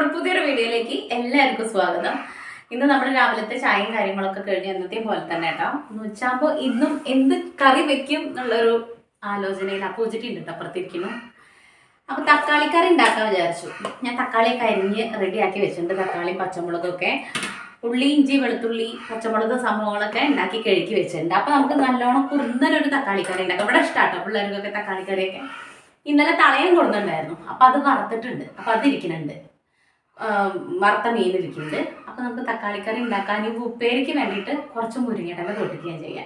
നമ്മുടെ പുതിയൊരു വീഡിയോയിലേക്ക് എല്ലാവർക്കും സ്വാഗതം. ഇന്ന് നമ്മൾ രാവിലത്തെ ചായയും കാര്യങ്ങളൊക്കെ കഴിഞ്ഞ് എന്നത്തെയും പോലെ തന്നെ കേട്ടോ. എന്ന് വെച്ചാകുമ്പോൾ ഇന്നും എന്ത് കറി വെക്കും എന്നുള്ളൊരു ആലോചനയിൽ അപ്പോസിറ്റ് ഉണ്ട് അപ്പുറത്തിരിക്കുന്നു. അപ്പോൾ തക്കാളിക്കറി ഉണ്ടാക്കാൻ വിചാരിച്ചു. ഞാൻ തക്കാളിയൊക്കെ അരിഞ്ഞ് റെഡിയാക്കി വെച്ചിട്ടുണ്ട്. തക്കാളിയും പച്ചമുളകൊക്കെ, ഉള്ളി, ഇഞ്ചി, വെളുത്തുള്ളി, പച്ചമുളക് സംഭവങ്ങളൊക്കെ ഉണ്ടാക്കി കഴുകി വെച്ചിട്ടുണ്ട്. അപ്പോൾ നമുക്ക് നല്ലോണം കുറുന്നൊരു തക്കാളിക്കറി ഉണ്ടാക്കാം. ഇവിടെ ഇഷ്ടമാട്ടോ പിള്ളേർക്കൊക്കെ തക്കാളിക്കറിയൊക്കെ. ഇന്നലെ തളയം കൊടുത്തിട്ടുണ്ടായിരുന്നു, അപ്പം അത് വറുത്തിട്ടുണ്ട്. അപ്പം അതിരിക്കുന്നുണ്ട്, വറുത്ത മീനിരിക്കുന്നുണ്ട്. അപ്പം നമുക്ക് തക്കാളിക്കറി ഉണ്ടാക്കാൻ ഉപ്പേരിക്ക് വേണ്ടിയിട്ട് കുറച്ച് മുരിങ്ങയില പൊട്ടിക്കുകയും ചെയ്യാം.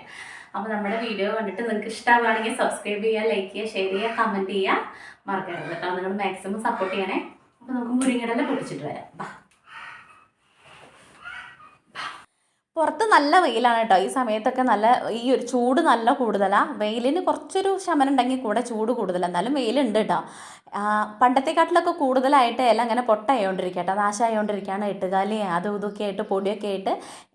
അപ്പോൾ നമ്മുടെ വീഡിയോ കണ്ടിട്ട് നിങ്ങൾക്ക് ഇഷ്ടമാവുകയാണെങ്കിൽ സബ്സ്ക്രൈബ് ചെയ്യുക, ലൈക്ക് ചെയ്യുക, ഷെയർ ചെയ്യുക, കമൻറ്റ് ചെയ്യുക മറക്കരുത് കേട്ടോ. നിങ്ങൾ മാക്സിമം സപ്പോർട്ട് ചെയ്യണേ. അപ്പോൾ നമുക്ക് മുരിങ്ങയില പൊട്ടിച്ചിട്ട് വരാം. പുറത്ത് നല്ല വെയിലാണ് കേട്ടോ. ഈ സമയത്തൊക്കെ ഈ ഒരു ചൂട് നല്ല കൂടുതലാണ്. വെയിലിന് കുറച്ചൊരു ശമനം ഉണ്ടെങ്കിൽ കൂടെ ചൂട് കൂടുതലാണ്, എന്നാലും വെയിലുണ്ട് കേട്ടോ. പണ്ടത്തെക്കാട്ടിലൊക്കെ കൂടുതലായിട്ട് ഇല അങ്ങനെ പൊട്ടായോണ്ടിരിക്കുക കേട്ടോ, നാശമായോണ്ടിരിക്കുകയാണ്. എട്ടുകാലി അതും ഇതൊക്കെ ആയിട്ട് പൊടിയൊക്കെ ആയിട്ട്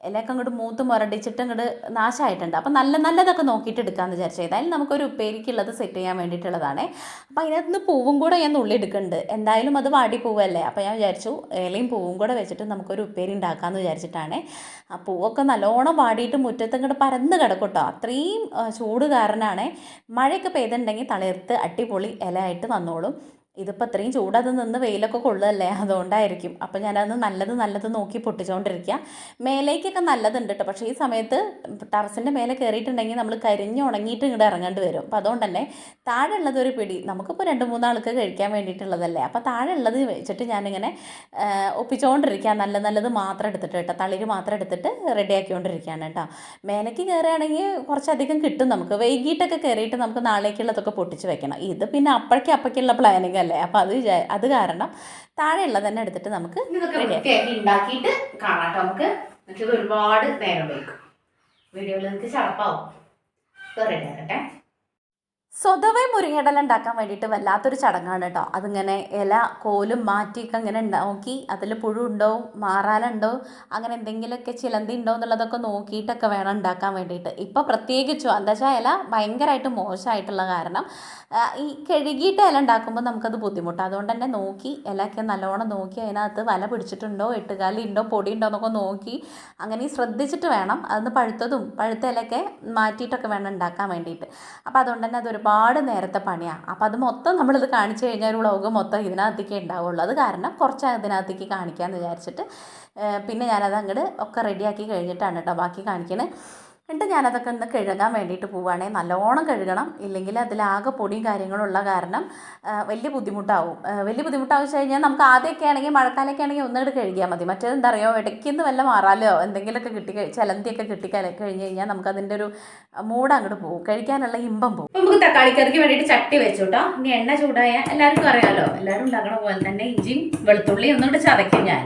ഇലയൊക്കെ അങ്ങോട്ട് മൂത്ത് മുരടിച്ചിട്ട് അങ്ങോട്ട് നാശമായിട്ടുണ്ട്. അപ്പം നല്ലതൊക്കെ നോക്കിയിട്ട് എടുക്കാമെന്ന് വിചാരിച്ചു. ഏതായാലും നമുക്കൊരു ഉപ്പേരിക്കുള്ളത് സെറ്റ് ചെയ്യാൻ വേണ്ടിയിട്ടുള്ളതാണ്. അപ്പോൾ അതിനകത്ത് പൂവും കൂടെ ഞാൻ നുള്ളി എടുക്കുന്നുണ്ട്. എന്തായാലും അത് വാടി പൂവല്ലേ. അപ്പോൾ ഞാൻ വിചാരിച്ചു ഇലയും പൂവും കൂടെ വെച്ചിട്ട് നമുക്കൊരു ഉപ്പേരി ഉണ്ടാക്കാമെന്ന് വിചാരിച്ചിട്ടാണ്. ആ പൂവൊക്കെ നല്ലോണം വാടിയിട്ട് മുറ്റത്ത് ഇങ്ങോട്ട് പരന്ന് കിടക്കും കേട്ടോ. അത്രയും ചൂട് കാരണമാണ്. മഴയൊക്കെ പെയ്തിട്ടുണ്ടെങ്കിൽ തളിർത്ത് അടിപൊളി ഇല ആയിട്ട് വന്നോളും. ഇതിപ്പോൾ അത്രയും ചൂടത് നിന്ന് വെയിലൊക്കെ കൊള്ളുകയല്ലേ, അതുകൊണ്ടായിരിക്കും. അപ്പോൾ ഞാനത് നല്ലത് നോക്കി പൊട്ടിച്ചുകൊണ്ടിരിക്കുക. മേലേക്കൊക്കെ നല്ലതുണ്ട് കേട്ടോ. പക്ഷേ ഈ സമയത്ത് ടെറസിൻ്റെ മേലെ കയറിയിട്ടുണ്ടെങ്കിൽ നമ്മൾ കരിഞ്ഞ് ഉണങ്ങിയിട്ട് ഇങ്ങോട്ട് ഇറങ്ങേണ്ടി വരും. അപ്പോൾ അതുകൊണ്ട് തന്നെ താഴെ ഉള്ളതൊരു പിടി നമുക്കിപ്പോൾ 2-3 ആൾക്ക് കഴിക്കാൻ വേണ്ടിയിട്ടുള്ളതല്ലേ. അപ്പോൾ താഴെ ഉള്ളത് വെച്ചിട്ട് ഞാനിങ്ങനെ ഒപ്പിച്ചുകൊണ്ടിരിക്കുക. നല്ലത് മാത്രം എടുത്തിട്ട് കേട്ടോ, തളിര് മാത്രം എടുത്തിട്ട് റെഡിയാക്കിക്കൊണ്ടിരിക്കുകയാണ് കേട്ടോ. മേലേക്ക് കയറുകയാണെങ്കിൽ കുറച്ചധികം കിട്ടും നമുക്ക്. വൈകിട്ടൊക്കെ കയറിയിട്ട് നമുക്ക് നാളേക്കുള്ളതൊക്കെ പൊട്ടിച്ച് വെക്കണം. ഇത് പിന്നെ അപ്പോഴേക്കുള്ള പ്ലാനിങ് അല്ലേ. അപ്പോൾ അത് കാരണം താഴെയുള്ള തന്നെ എടുത്തിട്ട് നമുക്ക് ഉണ്ടാക്കിയിട്ട് കാണാം. നമുക്ക് ഇത് ഒരുപാട് നേരം വയ്ക്കും. വീഡിയോയിൽ നിങ്ങൾക്ക് ചടപ്പാവും. റെഡി ആകട്ടെ. സ്വതവേ മുരിങ്ങയില ഉണ്ടാക്കാൻ വേണ്ടിയിട്ട് വല്ലാത്തൊരു ചടങ്ങാണ് കേട്ടോ. അതിങ്ങനെ ഇല കോലും മാറ്റിയൊക്കെ അങ്ങനെ നോക്കി അതിൽ പുഴു ഉണ്ടോ, മാറാലുണ്ടോ, അങ്ങനെ എന്തെങ്കിലുമൊക്കെ ചിലന്തി ഉണ്ടോ എന്നുള്ളതൊക്കെ നോക്കിയിട്ടൊക്കെ വേണം ഉണ്ടാക്കാൻ വേണ്ടിയിട്ട്. ഇപ്പോൾ പ്രത്യേകിച്ചും എന്താ വെച്ചാൽ ഇല ഭയങ്കരമായിട്ട് മോശമായിട്ടുള്ള കാരണം ഈ കഴുകിയിട്ട് ഇല ഉണ്ടാക്കുമ്പോൾ നമുക്കത് ബുദ്ധിമുട്ടാണ്. അതുകൊണ്ട് തന്നെ നോക്കി ഇലയൊക്കെ നല്ലോണം നോക്കി അതിനകത്ത് വല പിടിച്ചിട്ടുണ്ടോ, എട്ടുകാലി ഉണ്ടോ, പൊടി ഉണ്ടോ എന്നൊക്കെ നോക്കി അങ്ങനെ ശ്രദ്ധിച്ചിട്ട് വേണം. അതൊന്ന് പഴുത്ത ഇലയൊക്കെ മാറ്റിയിട്ടൊക്കെ വേണം ഉണ്ടാക്കാൻ വേണ്ടിയിട്ട്. അപ്പോൾ അതുകൊണ്ട് തന്നെ അതൊരു ഒരുപാട് നേരത്തെ പണിയാണ്. അപ്പോൾ അത് മൊത്തം നമ്മളിത് കാണിച്ചു കഴിഞ്ഞാൽ ഒരു വ്ളോഗ് മൊത്തം ഇതിനകത്തേക്ക് ഉണ്ടാവുള്ളൂ. അത് കാരണം കുറച്ച് ഇതിനകത്തേക്ക് കാണിക്കാമെന്ന് വിചാരിച്ചിട്ട് പിന്നെ ഞാനത് അങ്ങോട്ട് ഒക്കെ റെഡിയാക്കി കഴിഞ്ഞിട്ടാണ് കേട്ടോ ബാക്കി കാണിക്കണത്. എന്നിട്ട് ഞാനതൊക്കെ ഒന്ന് കഴുകാൻ വേണ്ടിയിട്ട് പോവുകയാണെങ്കിൽ നല്ലോണം കഴുകണം. ഇല്ലെങ്കിൽ അതിലാകെ പൊടിയും കാര്യങ്ങളും ഉള്ള കാരണം വലിയ ബുദ്ധിമുട്ടാവും വെച്ച് കഴിഞ്ഞാൽ നമുക്ക് ആദ്യമൊക്കെ ആണെങ്കിൽ മഴക്കാലമൊക്കെ ആണെങ്കിൽ ഒന്നുകൂടെ കഴുകിയാൽ മതി. മറ്റേത് എന്താ പറയുക, ഇടയ്ക്കൊന്ന് വല്ല മാറാലോ എന്തെങ്കിലുമൊക്കെ ചിലന്തിയൊക്കെ കഴിഞ്ഞ് കഴിഞ്ഞാൽ നമുക്കതിൻ്റെ ഒരു മൂഡ് അങ്ങോട്ട് പോകും, കഴിക്കാനുള്ള ഇമ്പം പോകും. അപ്പോൾ നമുക്ക് തക്കാളിക്കറിക്ക് വേണ്ടിയിട്ട് ചട്ടി വെച്ചു കേട്ടോ. ഇനി എണ്ണ ചൂടായ എല്ലാവർക്കും അറിയാമല്ലോ, എല്ലാവരും ഉണ്ടാക്കണ പോലെ തന്നെ ഇഞ്ചിയും വെളുത്തുള്ളിയും ഒന്നുകൂടെ ചതയ്ക്കും ഞാൻ.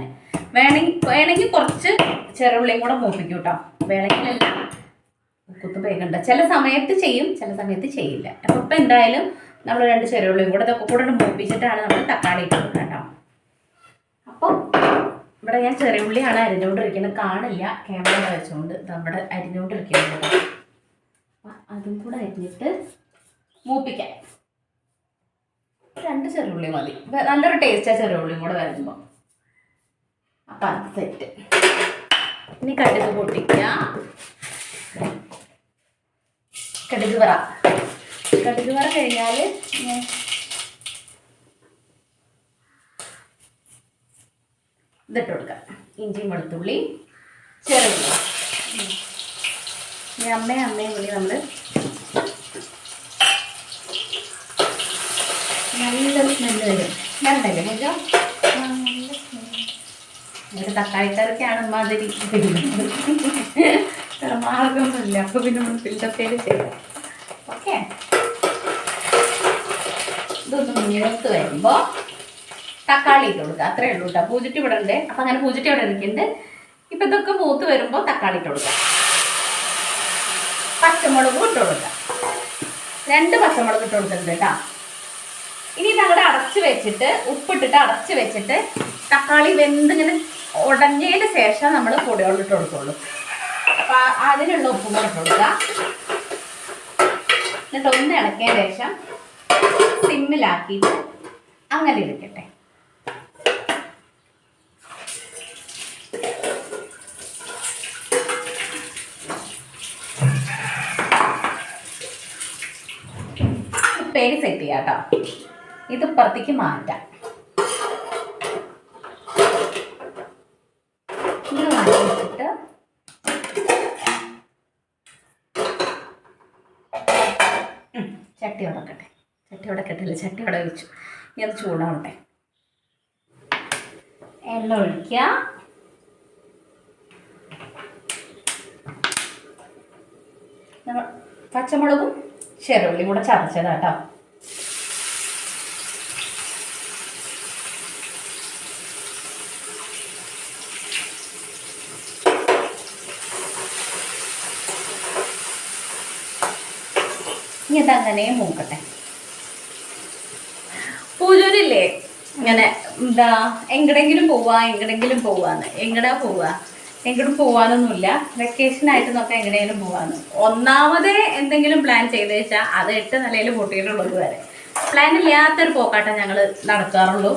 വേണമെങ്കിൽ കുറച്ച് ചെറുള്ളിയും കൂടെ മൂപ്പിക്കും കേട്ടോ. വേണമെങ്കിലെല്ലാം കുത്തുപേക്കുണ്ട്. ചില സമയത്ത് ചെയ്യും, ചില സമയത്ത് ചെയ്യില്ല. അപ്പോൾ ഇപ്പം എന്തായാലും നമ്മൾ 2 ചെറുള്ളിയും കൂടെ ഇതൊക്കെ കൂടെ മൂപ്പിച്ചിട്ടാണ് നമ്മൾ തക്കാളി ഇട്ട് കൊടുക്കുക കേട്ടോ. അപ്പോൾ ഇവിടെ ഞാൻ ചെറിയുള്ളിയാണ് അരിഞ്ഞുകൊണ്ടിരിക്കുന്നത്. കാണില്ല ക്യാമറ വെച്ചുകൊണ്ട് നമ്മുടെ അരിഞ്ഞുകൊണ്ടിരിക്കുന്നത്. അതും കൂടെ അരിഞ്ഞിട്ട് മൂപ്പിക്കാം. 2 ചെറുള്ളി മതി, നല്ലൊരു ടേസ്റ്റാണ് ചെറുള്ളിയും കൂടെ വരുമ്പോൾ. അപ്പം അത് സെറ്റ്. ഇനി കടുക് പൊട്ടിക്കുക. കടുക് വറ കഴിഞ്ഞാൽ ഇതിട്ട് കൊടുക്കാം. ഇഞ്ചിയും വെളുത്തുള്ളി ചെറുള്ളി. അമ്മയും വിളി നമ്മൾ നല്ല സ്മെല്ല് വരും. വരണ്ടല്ലേ മുജോ? ഒരു തക്കാളിക്കറിക്കാണ് മാതിരി മാർഗമൊന്നുമില്ല. അപ്പോൾ പിന്നെ നമ്മൾ ഫിൽറ്റർ ചെയ്യാം. ഓക്കെ, ഇതൊന്ന് മൂത്ത് വരുമ്പോൾ തക്കാളി ഇട്ട് കൊടുക്കുക. അത്രയേ ഉള്ളൂ കേട്ടോ. പൂജിട്ടി ഇവിടെ ഉണ്ട്. അപ്പം അങ്ങനെ പൂജിട്ടി ഇവിടെ ഇരിക്കുന്നുണ്ട്. ഇപ്പം ഇതൊക്കെ മൂത്ത് വരുമ്പോൾ തക്കാളി ഇട്ട് കൊടുക്കുക. പച്ചമുളകും ഇട്ട് കൊടുക്കുക. 2 പച്ചമുളക് ഇട്ട് കൊടുക്കുന്നുണ്ട് കേട്ടോ. ഇനി ഇതങ്ങോട്ട് അടച്ച് വെച്ചിട്ട് ഉപ്പിട്ടിട്ട് അടച്ച് വെച്ചിട്ട് തക്കാളി വെന്തിങ്ങനെ ഉടഞ്ഞതിന് ശേഷം നമ്മൾ പൊടികളിട്ട് കൊടുക്കുള്ളൂ. അപ്പം അതിനുള്ള ഉപ്പും കൂടെ ഇട്ട് കൊടുക്കുക. എന്നിട്ട് ഒന്ന് ഇളക്കിയതിന് ശേഷം സിമ്മിലാക്കിയിട്ട് അങ്ങനെ ഇരിക്കട്ടെ. സെറ്റ് ചെയ്യാം കേട്ടോ. ഇത് ഇപ്പുറത്തേക്ക് മാറ്റാം. ഇത് മാറ്റി വെച്ചിട്ട് ചട്ടി ഉടക്കട്ടെ. ചട്ടി ഉടക്കട്ടില്ല, ചട്ടി ഉട വെച്ചു. ഇനി അത് ചൂടാവട്ടെ. എണ്ണ ഒഴിക്കുക. പച്ചമുളകും ചെറുള്ളിയും കൂടെ ചതച്ചതാട്ടോ. ഇനി ഇതങ്ങനെ മൂക്കട്ടെ. പൂജൂരില്ലേ ഇങ്ങനെ എന്താ എങ്ങടെങ്കിലും പോവാന്ന്. എങ്ങടാ പോവാ? എങ്ങോട്ടും പോവാനൊന്നുമില്ല. വെക്കേഷനായിട്ട് നോക്കാം എങ്ങനെയെങ്കിലും പോവാന്ന്. ഒന്നാമത് എന്തെങ്കിലും പ്ലാൻ ചെയ്ത് വെച്ചാൽ അത് 8 നിലയിൽ പൊട്ടിയിട്ടുള്ളത് വരെ പ്ലാൻ ഇല്ലാത്തൊരു പോക്കാട്ടം ഞങ്ങൾ നടത്താറുള്ളൂ.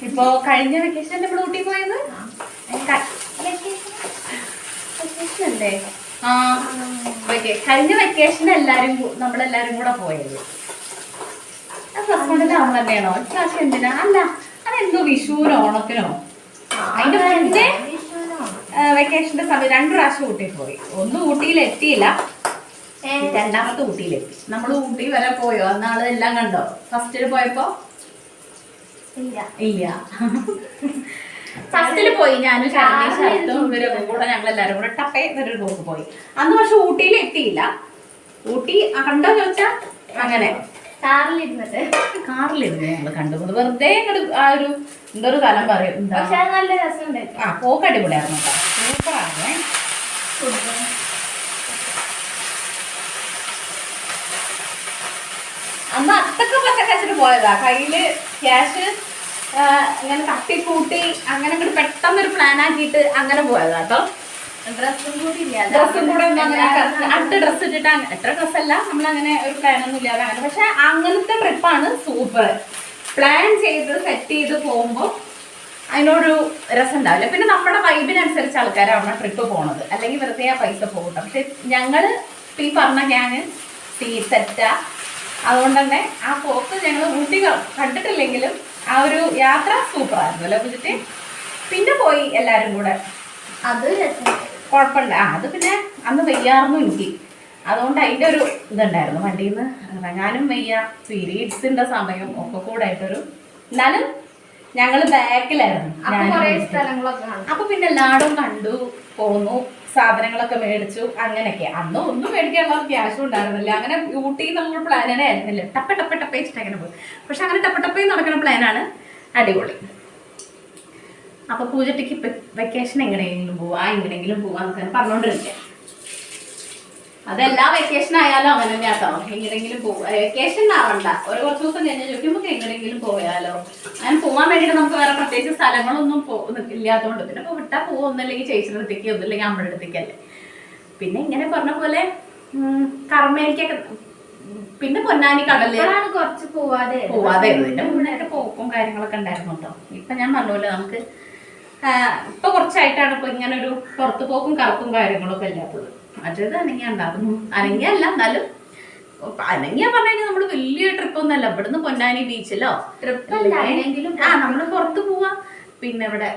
ഇപ്പോൾ കഴിഞ്ഞ വെക്കേഷൻ നമ്മൾ ഊട്ടി പോയത് വെക്കേഷൻ അല്ലേ? കഴിഞ്ഞ വെക്കേഷൻ നമ്മളെല്ലാരും കൂടെ പോയത്. പ്രശ്നമില്ലാവുന്ന തന്നെയാണോ? ഇപ്രാവശ്യം എന്തിനാ? അല്ല, അതെന്തോ വിഷുവിനോ ഓണത്തിനോ അതിന്റെ മുന്നേ വെക്കേഷന്റെ സമയം 2 പ്രാവശ്യം ഊട്ടി പോയി. ഒന്ന് ഊട്ടിയിലെത്തിയില്ല, രണ്ടാമത്തെ ഊട്ടിയിലെത്തി. നമ്മൾ ഊട്ടി വരെ പോയോ? അന്നാള് എല്ലാം കണ്ടോ? ഫസ്റ്റില് പോയപ്പോ ഇല്ല. ഫസ്റ്റില് പോയി ഞാനും ശരത്തും ഇവരൊക്കെ കൂടെ ഞങ്ങളെല്ലാരും കൂടെ ടപ്പേ ഒരു ടൂർക്ക് പോയി. അന്ന് പക്ഷെ ഊട്ടിയിൽ എത്തിയില്ല. ഊട്ടി കണ്ടോ ചോദിച്ചാ അങ്ങനെ കാറിലിരുന്ന് ഞങ്ങള് കണ്ടുകൊണ്ട് വെറുതെ ആ ഒരു എന്തൊരു സ്ഥലം പറയും എന്താ നല്ല രസമുണ്ട്. പോക്ക് അടിപൊളിയായിരുന്നു കേട്ടോ, സൂപ്പറാണ്. അന്ന് അത്തൊക്കെ പച്ചക്കച്ചിട്ട് പോയതാ. കയ്യില് ക്യാഷ് ഇങ്ങനെ തട്ടിക്കൂട്ടി അങ്ങനെ അങ്ങോട്ട് പെട്ടെന്നൊരു പ്ലാൻ ആക്കിയിട്ട് അങ്ങനെ പോയതാ കേട്ടോ. ഡ്രസ്സും കൂടെ അടുത്ത ഡ്രസ്സ് ഇട്ടിട്ട് എത്ര ഡ്രസ്സല്ല, നമ്മളങ്ങനെ ഒരു പ്ലാനൊന്നും ഇല്ലാതെ അങ്ങനെ. പക്ഷെ അങ്ങനത്തെ ട്രിപ്പാണ് സൂപ്പർ. പ്ലാൻ ചെയ്ത് സെറ്റ് ചെയ്ത് പോകുമ്പോൾ അതിനൊരു രസം ഉണ്ടാവില്ല. പിന്നെ നമ്മുടെ വൈബിനനുസരിച്ച് ആൾക്കാരാണ് ട്രിപ്പ് പോണത്, അല്ലെങ്കിൽ വെറുതെ ആ പൈസ പോകട്ടെ. പക്ഷെ ഞങ്ങൾ ഈ പറഞ്ഞ ഗ്യാങ് സെറ്റാ. അതുകൊണ്ട് തന്നെ ആ പോക്ക് ഞങ്ങൾ ഊട്ടി കണ്ടിട്ടില്ലെങ്കിലും ആ ഒരു യാത്ര സൂപ്പറായിരുന്നു അല്ലേ വിളിച്ചിട്ട്. പിന്നെ പോയി എല്ലാവരും കൂടെ, അത് കുഴപ്പമില്ല. അത് പിന്നെ അന്ന് വയ്യായിരുന്നു എനിക്ക്, അതുകൊണ്ട് അതിൻ്റെ ഒരു ഇതുണ്ടായിരുന്നു. വണ്ടിയിൽ നിന്ന് ഇറങ്ങാനും വയ്യ, പീരീഡ്സിൻ്റെ സമയം ഒക്കെ കൂടെ ആയിട്ടൊരു. എന്നാലും ഞങ്ങൾ ബാക്കിലായിരുന്നു. അപ്പൊ പിന്നെ എല്ലായിടും കണ്ടു പോന്നു, സാധനങ്ങളൊക്കെ മേടിച്ചു, അങ്ങനെയൊക്കെ. അന്ന് ഒന്നും മേടിക്കാനുള്ള ക്യാഷും ഉണ്ടായിരുന്നില്ല. അങ്ങനെ ഊട്ടി നമ്മൾ പ്ലാനേ ആയിരുന്നില്ല. ടപ്പേ വെച്ചിട്ട് അങ്ങനെ പോയി. പക്ഷെ അങ്ങനെ ടപ്പേ നടക്കുന്ന പ്ലാനാണ് അടിപൊളി. അപ്പൊ പൂജട്ടിക്ക് വെക്കേഷൻ എങ്ങനെയെങ്കിലും പോവാന്നൊക്കെ പറഞ്ഞോണ്ടിരിക്കുക. അതെല്ലാ വെക്കേഷൻ ആയാലും അങ്ങനെ തന്നെയാ കേട്ടോ. എങ്ങനെയെങ്കിലും പോവാ, വെക്കേഷൻ ആവണ്ട, ഒരു കുറച്ച് ദിവസം കഴിഞ്ഞ് ചോദിക്കുമ്പോൾ എങ്ങനെയെങ്കിലും പോയാലോ. അങ്ങനെ പോകാൻ വേണ്ടിയിട്ട് നമുക്ക് വേറെ പ്രത്യേകിച്ച് സ്ഥലങ്ങളൊന്നും ഇല്ലാത്തതുകൊണ്ട് പിന്നെ വിട്ടാൽ ഒന്നല്ലെങ്കിൽ ചേച്ചിയുടെ അടുത്തേക്ക്, ഒന്നില്ലെങ്കിൽ അമ്മയുടെ അടുത്തേക്കല്ലേ. പിന്നെ ഇങ്ങനെ പറഞ്ഞ പോലെ കർമ്മേലിക്കൊക്കെ, പിന്നെ പൊന്നാനി കടലാണ് കുറച്ച് പോവാതെ ഇതിന്റെ മുന്നേറ്റ പോക്കും കാര്യങ്ങളൊക്കെ ഉണ്ടായിരുന്നു കേട്ടോ. ഇപ്പൊ ഞാൻ പറഞ്ഞ നമുക്ക് ഇപ്പൊ കുറച്ചായിട്ടാണ് ഇപ്പൊ ഇങ്ങനെ ഒരു പുറത്തു പോക്കും കറക്കും കാര്യങ്ങളൊക്കെ ഇല്ലാത്തത്. മറ്റേത് അനങ്ങിയ ഉണ്ടായിരുന്നു. അനങ്ങിയല്ല, എന്നാലും അനങ്ങിയ പറഞ്ഞു കഴിഞ്ഞാൽ നമ്മള് വലിയ ട്രിപ്പൊന്നും അല്ല. ഇവിടുന്ന് പൊന്നാനി ബീച്ചിലോ നമ്മള് പുറത്ത് പോവാ, പിന്നെ ഇവിടെ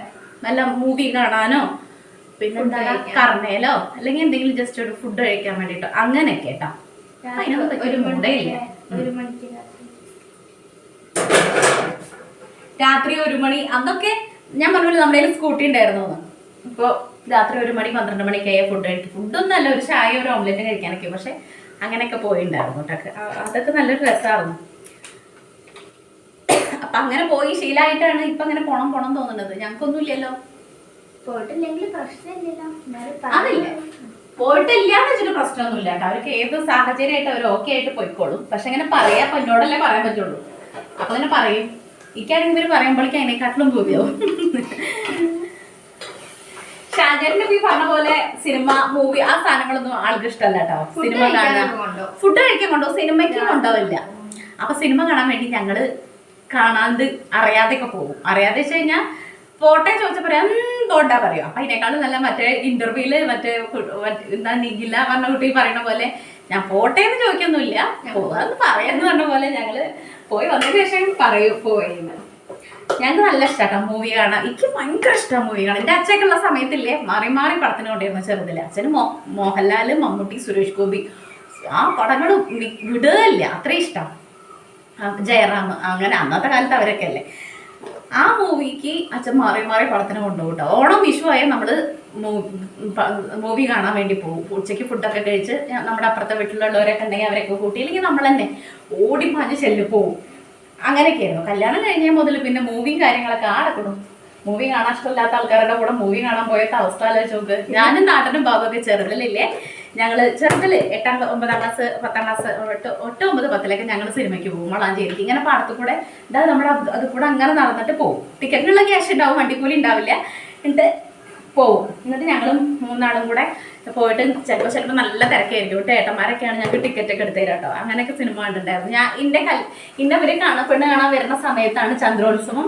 നല്ല മൂവി കാണാനോ, പിന്നെ എന്താ കർണയിലോ, അല്ലെങ്കിൽ എന്തെങ്കിലും ജസ്റ്റ് ഒരു ഫുഡ് കഴിക്കാൻ വേണ്ടിട്ടോ, അങ്ങനെയൊക്കെ കേട്ടോ. അതിനൊന്നും ഒരു മൂടയില്ല. രാത്രി 1 മണി അന്നൊക്കെ ഞാൻ പറഞ്ഞില്ല നമ്മുടെ കയ്യിൽ സ്കൂട്ടി ഉണ്ടായിരുന്നു. ഇപ്പോൾ രാത്രി 1 മണി 12 മണിക്കായ ഫുഡ് കഴിക്കും. ഫുഡൊന്നും അല്ല, ഒരു ചായ ഒരു ഓംലെറ്റ് കഴിക്കാനൊക്കെ. പക്ഷെ അങ്ങനെയൊക്കെ പോയിണ്ടായിരുന്നു കേട്ടൊക്കെ. അതൊക്കെ നല്ലൊരു രസമായിരുന്നു. അപ്പൊ അങ്ങനെ പോയി ശീലമായിട്ടാണ് ഇപ്പൊ അങ്ങനെ പോണം തോന്നുന്നത്. ഞങ്ങൾക്കൊന്നും ഇല്ലല്ലോ, പോയിട്ടില്ലെങ്കിൽ പ്രശ്നമില്ലല്ലോ. അതില്ല, പോയിട്ടില്ലാന്ന് വെച്ചിട്ട് പ്രശ്നമൊന്നുമില്ല കേട്ടോ. അവർക്ക് ഏത് സാഹചര്യമായിട്ട് അവർ ഓക്കെ ആയിട്ട് പോയിക്കോളും. പക്ഷെ അങ്ങനെ പറയാ, അപ്പൊ എന്നോടല്ലേ പറയാൻ പറ്റുള്ളൂ. അപ്പൊ അങ്ങനെ പറയും. ഇക്കാണെങ്കിൽ ഇവര് പറയുമ്പോഴേക്കും അതിനെക്കാട്ടിലും ഭൂമിയാവും. ഷാജറിന്റെ ഈ പറഞ്ഞ പോലെ സിനിമ, മൂവി ആ സാധനങ്ങളൊന്നും ആൾക്ക് ഇഷ്ടമല്ല കേട്ടോ. സിനിമ കാണാൻ, ഫുഡ് കഴിക്കാൻ കൊണ്ടോ, സിനിമയ്ക്ക് കൊണ്ടുപോവില്ല. അപ്പൊ സിനിമ കാണാൻ വേണ്ടി ഞങ്ങള് കാണാണ്ട് അറിയാതെയൊക്കെ പോകും. അറിയാതെ വെച്ച് കഴിഞ്ഞാൽ പോട്ടെ ചോദിച്ചാൽ പറയാം പോട്ടാ പറയും. അപ്പൊ അതിനേക്കാളും നല്ല മറ്റേ ഇന്റർവ്യൂല് എന്താ നിഖില പറഞ്ഞ കുട്ടി പറയുന്ന പോലെ ഞാൻ പോട്ടെ എന്ന് ചോദിക്കൊന്നുമില്ല, പോകാന്ന് പറയാന്ന് പറഞ്ഞ പോലെ ഞങ്ങള് പോയി വന്നതിന് ശേഷം പറയൂ പോയെന്ന്. ഞങ്ങൾക്ക് നല്ല ഇഷ്ടമാട്ടോ മൂവി കാണാൻ. എനിക്ക് ഭയങ്കര ഇഷ്ടമാണ് മൂവി കാണാൻ. എൻ്റെ അച്ഛക്കുള്ള സമയത്തില്ലേ മാറി മാറി പടത്തിന് കൊണ്ടിരുന്ന ചെറുതില്ല. അച്ഛന് മോഹൻലാൽ, മമ്മൂട്ടി, സുരേഷ് ഗോപി ആ പടങ്ങൾ വിടുകയില്ല, അത്രയും ഇഷ്ടം. ജയറാം, അങ്ങനെ അന്നത്തെ കാലത്ത് അവരൊക്കെ അല്ലേ. ആ മൂവിക്ക് അച്ഛൻ മാറി മാറി പടത്തിന് കൊണ്ടുപോകും കേട്ടോ. ഓണം വിഷു ആയാൽ നമ്മൾ മൂവി കാണാൻ വേണ്ടി പോകും. ഉച്ചയ്ക്ക് ഫുഡൊക്കെ കഴിച്ച് നമ്മുടെ അപ്പുറത്തെ വീട്ടിലുള്ളവരൊക്കെ ഉണ്ടെങ്കിൽ അവരൊക്കെ കൂട്ടി, ഇല്ലെങ്കിൽ നമ്മൾ തന്നെ ഓടി പാഞ്ഞ് ചെല്ലു പോവും. അങ്ങനെയൊക്കെയായിരുന്നു. കല്യാണം കഴിഞ്ഞാൽ മുതൽ പിന്നെ മൂവിയും കാര്യങ്ങളൊക്കെ ആടക്കണം. മൂവി കാണാൻ ഇഷ്ടമില്ലാത്ത ആൾക്കാരുടെ കൂടെ മൂവി കാണാൻ പോയത്തെ അവസ്ഥ ആലോചിച്ച് നോക്ക്. ഞാനും നാട്ടനും ഭാഗമൊക്കെ ചെറുതിലില്ലേ, ഞങ്ങൾ ചെറുതിൽ 8ാം 9ാം ക്ലാസ് 10ാം ക്ലാസ് 8, 9, 10 ഞങ്ങൾ സിനിമയ്ക്ക് പോകും. വളാഞ്ചേരിക്ക് ഇങ്ങനെ പാടത്ത് കൂടെ ഇതാ നമ്മുടെ അത് കൂടെ അങ്ങനെ നടന്നിട്ട് പോകും. ടിക്കറ്റിനുള്ള ക്യാഷ് ഉണ്ടാവും, വണ്ടിക്കൂലി ഉണ്ടാവില്ല. എന്നിട്ട് പോവും. എന്നിട്ട് ഞങ്ങളും 3 ആളും കൂടെ പോയിട്ട് ചിലപ്പോൾ നല്ല തിരക്കായിരിക്കും. ഏട്ടന്മാരൊക്കെയാണ് ഞങ്ങൾക്ക് ടിക്കറ്റ് ഒക്കെ എടുത്തു തരാം കേട്ടോ. അങ്ങനെയൊക്കെ സിനിമ കണ്ടിട്ടുണ്ടായിരുന്നു. ഇവരെ പെണ്ണ് കാണാൻ വരുന്ന സമയത്താണ് ചന്ദ്രോത്സവം.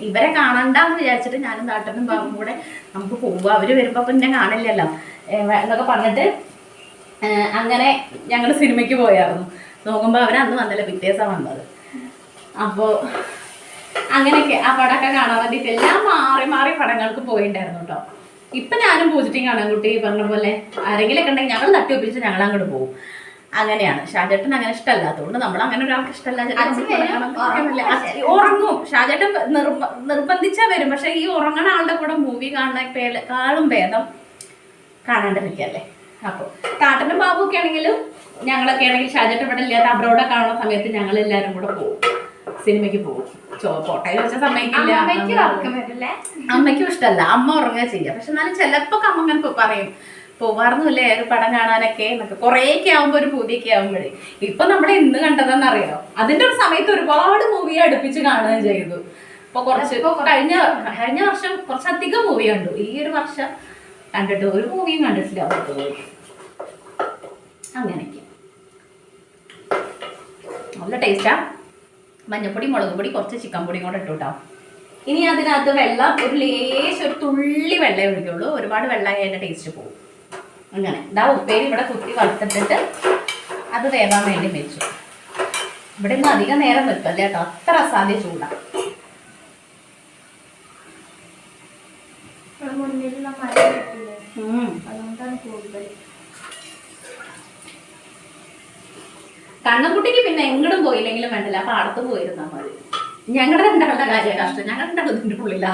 ഇവരെ കാണണ്ടെന്ന് വിചാരിച്ചിട്ട് ഞാനും നാട്ടനും ബാബും കൂടെ നമുക്ക് പോകുമ്പോൾ അവർ വരുമ്പോൾ അപ്പം എന്നെ കാണില്ലല്ലോ എന്നൊക്കെ പറഞ്ഞിട്ട് അങ്ങനെ ഞങ്ങൾ സിനിമയ്ക്ക് പോയായിരുന്നു. നോക്കുമ്പോൾ അവർ അന്ന് വന്നില്ല, പിറ്റേസം വന്നത്. അപ്പോൾ അങ്ങനെയൊക്കെ ആ പടമൊക്കെ കാണാൻ വേണ്ടിയിട്ട് എല്ലാം മാറി മാറി പടങ്ങൾക്ക് പോയിട്ടുണ്ടായിരുന്നു കേട്ടോ. ഇപ്പം ഞാനും പൂജിറ്റിങ് കാണാൻ കുട്ടി പറഞ്ഞ പോലെ ആരെങ്കിലൊക്കെ ഉണ്ടെങ്കിൽ ഞങ്ങൾ തട്ടി ഒപ്പിച്ച് ഞങ്ങൾ അങ്ങോട്ട് പോകും. അങ്ങനെയാണ്. ഷാജേട്ടൻ അങ്ങനെ ഇഷ്ടമല്ലാത്തതുകൊണ്ട് നമ്മൾ അങ്ങനെ ഒരാൾക്ക് ഇഷ്ടമല്ല. ഉറങ്ങും. ഷാജേട്ടൻ നിർബന്ധിച്ചാൽ വരും. പക്ഷെ ഈ ഉറങ്ങണ ആളുടെ കൂടെ മൂവി കാണുന്നേക്കാളും ഭേദം കാണാണ്ടിരിക്കല്ലേ. അപ്പോൾ കാട്ടനും ബാബുക്കെ ആണെങ്കിലും ഞങ്ങളൊക്കെ ആണെങ്കിൽ ഷാജേട്ടൻ ഇവിടെ ഇല്ലാത്ത അബ്രോഡൊക്കെ കാണുന്ന സമയത്ത് ഞങ്ങൾ എല്ലാവരും കൂടെ പോകും, സിനിമയ്ക്ക് പോകും. കോട്ടയിൽ വെച്ച സമ്മതിക്കില്ല. അമ്മയ്ക്കും ഇഷ്ടമല്ല, അമ്മ ഉറങ്ങുക ചെയ്യുക. പക്ഷെ എന്നാലും ചിലപ്പോൾ അമ്മ അങ്ങനെ പറയും പോവാറുന്നില്ലേ ഒരു പടം കാണാനൊക്കെ എന്നൊക്കെ. കുറേയൊക്കെ ആകുമ്പോൾ ഒരു പൂതിയൊക്കെ ആകുമ്പോഴേ. ഇപ്പൊ നമ്മൾ ഇന്ന് കണ്ടതെന്നറിയാം, അതിന്റെ ഒരു സമയത്ത് ഒരുപാട് മൂവി അടുപ്പിച്ച് കാണുകയും ചെയ്തു. ഇപ്പൊ കഴിഞ്ഞ വർഷം കുറച്ചധികം മൂവി കണ്ടു. ഈ ഒരു വർഷം കണ്ടിട്ട് ഒരു മൂവിയും കണ്ടിട്ടില്ല. അങ്ങനെയൊക്കെ നല്ല ടേസ്റ്റാ. മഞ്ഞപ്പൊടി, മുളക് പൊടി, കുറച്ച് ചിക്കൻ പൊടിയും കൂടെ ഇട്ടു കേട്ടോ. ഇനി അതിനകത്ത് വെള്ളം ഒരു ലേശം, ഒരു തുള്ളി വെള്ളമേ ഒഴിക്കുള്ളൂ. ഒരുപാട് വെള്ളമായി അതിൻ്റെ ടേസ്റ്റ് പോകും. അങ്ങനെ ഇതാ ഉപ്പേരി ഇവിടെ കുത്തി വറുത്തിട്ടിട്ട് അത് വേവാൻ വേണ്ടി വെച്ചു. ഇവിടെ ഒന്നും അധികം നേരം നിൽക്കല്ല കേട്ടോ, അത്ര അസാധ്യ ചൂടാണ്. കണ്ണൻകുട്ടിക്ക് പിന്നെ എങ്ങോട്ടും പോയില്ലെങ്കിലും വേണ്ടില്ല, പാടത്ത് പോയിരുന്നാൽ മതി. ഞങ്ങളുടെ രണ്ടാളുടെ കാര്യം കഷ്ടം. ഞങ്ങളുടെ രണ്ടാളതിൻ്റെ ഉള്ളിലാ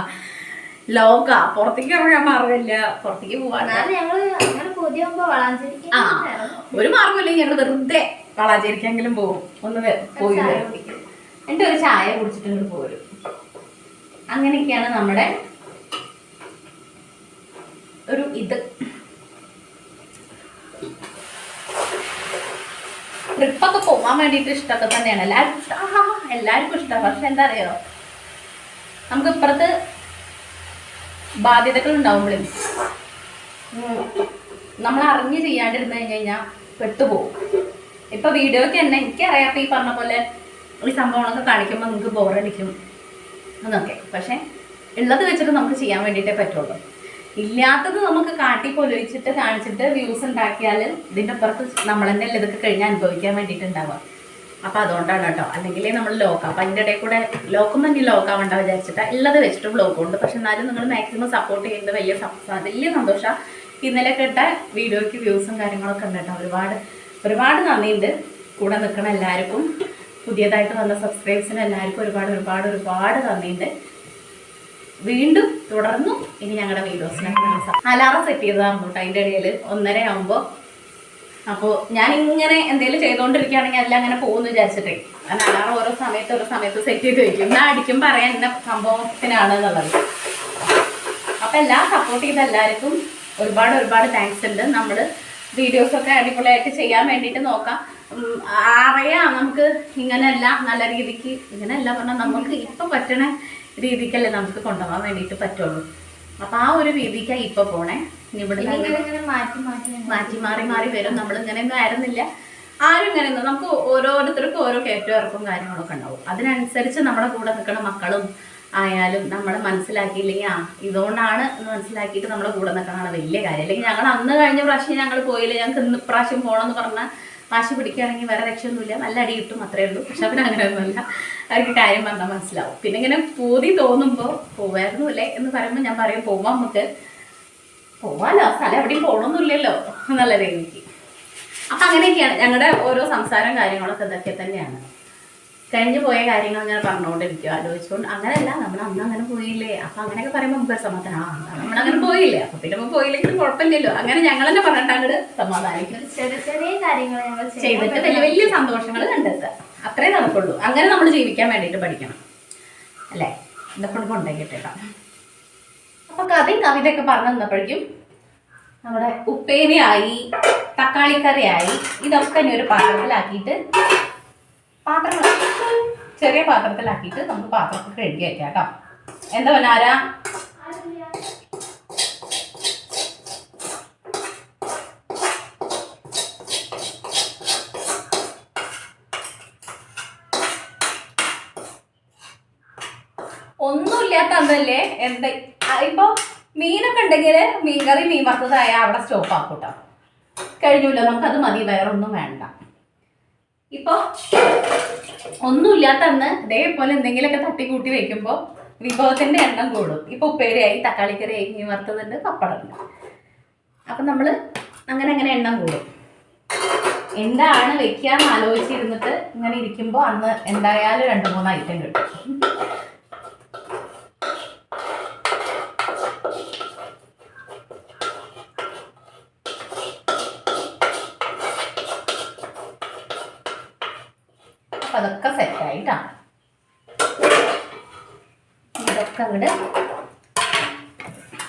ലോക, പുറത്തേക്ക് ഇറങ്ങാൻ മാർഗമില്ല. പുറത്തേക്ക് പോവാൻ ഒരു മാർഗമില്ല. ഞങ്ങൾ വെറുതെ വളാഞ്ചേരിക്കെങ്കിലും പോകും. ഒന്ന് പോയി എന്നിട്ട് ഒരു ചായ കുടിച്ചിട്ട് ഇങ്ങോട്ട് പോരും. അങ്ങനെയൊക്കെയാണ് നമ്മുടെ ഒരു ഇത്. ട്രിപ്പൊക്കെ പോകാൻ വേണ്ടിയിട്ട് ഇഷ്ടമൊക്കെ തന്നെയാണ്. എല്ലാവർക്കും ഇഷ്ടമാണ്. പക്ഷെ എന്താ അറിയോ, നമുക്ക് ഇപ്പുറത്ത് ബാധ്യതകൾ ഉണ്ടാവുമ്പോഴേ നമ്മൾ അറിഞ്ഞ് ചെയ്യാണ്ടിരുന്നു കഴിഞ്ഞാൽ പെട്ടുപോകും. ഇപ്പൊ വീഡിയോയ്ക്ക് തന്നെ എനിക്കറിയാത്ത ഈ പറഞ്ഞ പോലെ ഈ സംഭവങ്ങളൊക്കെ കാണിക്കുമ്പോൾ നിങ്ങൾക്ക് ബോറടിക്കും എന്നൊക്കെ. പക്ഷെ ഉള്ളത് വെച്ചിട്ട് നമുക്ക് ചെയ്യാൻ വേണ്ടിയിട്ടേ പറ്റുള്ളൂ. ഇല്ലാത്തത് നമുക്ക് കാട്ടിപ്പൊലിച്ചിട്ട് കാണിച്ചിട്ട് വ്യൂസ് ഉണ്ടാക്കിയാൽ ഇതിൻ്റെ പുറത്ത് നമ്മൾ തന്നെ ഇതൊക്കെ കഴിഞ്ഞ് അനുഭവിക്കാൻ വേണ്ടിയിട്ടുണ്ടാവുക. അപ്പം അതുകൊണ്ടാണ് കേട്ടോ. അല്ലെങ്കിൽ നമ്മൾ ലോക്കാം. അപ്പം അതിൻ്റെ ഇടയിൽ കൂടെ ലോക്കും തന്നെ ലോക്കാവണ്ട വിചാരിച്ചിട്ട് ഉള്ളത് വെച്ചിട്ട് ബ്ലോക്കുണ്ട്. പക്ഷെ എന്നാലും നിങ്ങൾ മാക്സിമം സപ്പോർട്ട് ചെയ്യുന്നത് വലിയ സന്തോഷമാണ്. ഇന്നലെ ഇട്ട വീഡിയോയ്ക്ക് വ്യൂസും കാര്യങ്ങളൊക്കെ ഉണ്ട് കേട്ടോ. ഒരുപാട് നന്ദിയുണ്ട് കൂടെ നിൽക്കണ എല്ലാവർക്കും. പുതിയതായിട്ട് വന്ന സബ്സ്ക്രൈബേഴ്സിന് എല്ലാവർക്കും ഒരുപാട് നന്ദിയുണ്ട്. വീണ്ടും തുടർന്നു ഇനി ഞങ്ങളുടെ വീഡിയോസിനൊക്കെ അലാറം സെറ്റ് ചെയ്തതാണ് കേട്ടോ. അതിൻ്റെ ഇടയിൽ 1:30 ആകുമ്പോൾ. അപ്പോൾ ഞാനിങ്ങനെ എന്തെങ്കിലും ചെയ്തുകൊണ്ടിരിക്കുകയാണെങ്കിൽ അതെല്ലാം അങ്ങനെ പോകുമെന്ന് വിചാരിച്ചിട്ടേ ഞാൻ അലാറം ഓരോ സമയത്ത് സെറ്റ് ചെയ്ത് വയ്ക്കും. എന്നാൽ അടിക്കും പറയാൻ ഇന്ന സംഭവത്തിനാണ് എന്നുള്ളത്. അപ്പം എല്ലാം സപ്പോർട്ട് ചെയ്ത എല്ലാവർക്കും ഒരുപാട് താങ്ക്സ് ഉണ്ട്. നമ്മൾ വീഡിയോസൊക്കെ അടിപൊളിയായിട്ട് ചെയ്യാൻ വേണ്ടിയിട്ട് നോക്കാം. അറിയാം നമുക്ക് ഇങ്ങനെയല്ല, നല്ല രീതിക്ക് ഇങ്ങനെയല്ല പറഞ്ഞാൽ നമുക്ക് ഇപ്പം പറ്റണ രീതിക്കല്ലേ നമുക്ക് കൊണ്ടുപോകാൻ വേണ്ടിയിട്ട് പറ്റുള്ളൂ. അപ്പം ആ ഒരു രീതിക്കാണ് ഇപ്പം പോണേ. ഇവിടെ മാറ്റി മാറി വരും. നമ്മളിങ്ങനെയൊന്നും ആയിരുന്നില്ല, ആരും ഇങ്ങനെയൊന്നും. നമുക്ക് ഓരോരുത്തർക്കും ഓരോ കയറ്റവും ഇറക്കും കാര്യങ്ങളൊക്കെ ഉണ്ടാവും. അതിനനുസരിച്ച് നമ്മുടെ കൂടെ നിൽക്കുന്ന മക്കളും ആയാലും നമ്മൾ മനസ്സിലാക്കിയില്ലെങ്കിൽ ഇതുകൊണ്ടാണ് എന്ന് മനസ്സിലാക്കിയിട്ട് നമ്മുടെ കൂടെ നിൽക്കണതാണ് വലിയ കാര്യം. അല്ലെങ്കിൽ ഞങ്ങൾ അന്ന് കഴിഞ്ഞ പ്രാവശ്യം ഞങ്ങൾ പോയില്ല, ഞങ്ങൾക്ക് ഇന്ന് പ്രാവശ്യം പോകണമെന്ന് പറഞ്ഞാൽ വാശി പിടിക്കുകയാണെങ്കിൽ വേറെ രക്ഷയൊന്നുമില്ല, നല്ല അടി കിട്ടും, അത്രേ ഉള്ളൂ. പക്ഷെ അവരങ്ങനെയൊന്നുമല്ല, അവർക്ക് കാര്യം പറഞ്ഞാൽ മനസ്സിലാവും. പിന്നെ ഇങ്ങനെ പൂതി തോന്നുമ്പോൾ പോവായിരുന്നു അല്ലേ എന്ന് പറയുമ്പോൾ ഞാൻ പറയും പോവാം, നമുക്ക് പോവാലോ, സ്ഥലം എവിടെയും പോകണമെന്നില്ലല്ലോ എന്നുള്ള രീതിക്ക്. അപ്പം അങ്ങനെയൊക്കെയാണ് ഞങ്ങളുടെ ഓരോ സംസാരം കാര്യങ്ങളൊക്കെ ഇതൊക്കെ തന്നെയാണ്. കഴിഞ്ഞു പോയ കാര്യങ്ങൾ അങ്ങനെ പറഞ്ഞുകൊണ്ടിരിക്കും, ആലോചിച്ചുകൊണ്ട്. അങ്ങനെയല്ല, നമ്മൾ അന്ന് അങ്ങനെ പോയില്ലേ, അപ്പം അങ്ങനെയൊക്കെ പറയുമ്പോൾ നമുക്കൊരു സമാധാനം, നമ്മളങ്ങനെ പോയില്ലേ, അപ്പം പിന്നെ നമ്മൾ പോയില്ലെങ്കിലും കുഴപ്പമില്ലല്ലോ, അങ്ങനെ ഞങ്ങൾ തന്നെ പറഞ്ഞിട്ട് അങ്ങോട്ട് സമാധാനിക്കും. ചെറിയ ചെറിയ കാര്യങ്ങൾ ഞങ്ങൾ ചെയ്തിട്ട് വലിയ വലിയ സന്തോഷങ്ങൾ കണ്ടെത്തുക, അത്രേ നടക്കുള്ളൂ. അങ്ങനെ നമ്മൾ ജീവിക്കാൻ വേണ്ടിയിട്ട് പഠിക്കണം അല്ലേ, ഇതൊക്കെ കൊണ്ടുപോയിട്ടാ. അപ്പോൾ കഥയും കവിതയൊക്കെ പറഞ്ഞു തന്നപ്പോഴേക്കും നമ്മുടെ ഉപ്പേരിയായി, തക്കാളിക്കറിയായി. ഇതൊക്കെ ഇനി ഒരു പാത്രത്തിലാക്കിയിട്ട്, പാത്രങ്ങൾ ചെറിയ പാത്രത്തിലാക്കിയിട്ട് നമുക്ക് പാത്രത്തിൽ കഴുകി വയ്ക്കാം കേട്ടോ. എന്താ പറഞ്ഞാരാ, ഒന്നുമില്ലാത്ത അന്നല്ലേ എന്താ ഇപ്പൊ മീനൊക്കെ ഉണ്ടെങ്കിൽ മീൻകറി മീൻ വറുത്തതായ അവിടെ സ്റ്റോപ്പ് ആക്കൂട്ടോ, കഴിഞ്ഞല്ലോ, നമുക്കത് മതി, വേറൊന്നും വേണ്ട. ഇപ്പൊ ഒന്നുമില്ലാത്ത അന്ന് ഇതേപോലെ എന്തെങ്കിലുമൊക്കെ തട്ടിക്കൂട്ടി വെക്കുമ്പോൾ വിഭവത്തിന്റെ എണ്ണം കൂടും. ഇപ്പൊ ഉപ്പേരിയായി, തക്കാളിക്കറിയായി, മീൻ വറുത്തതുണ്ട്, പപ്പടമുണ്ട്. അപ്പൊ നമ്മള് അങ്ങനെ അങ്ങനെ എണ്ണം കൂടും. എന്താണ് വെക്കാന്ന് ആലോചിച്ചിരുന്നിട്ട് ഇങ്ങനെ ഇരിക്കുമ്പോൾ അന്ന് എന്തായാലും 2-3 ഐറ്റം കിട്ടും. അതൊക്കെ സെറ്റായിട്ടാ, ഇതൊക്കെ അങ്ങോട്ട്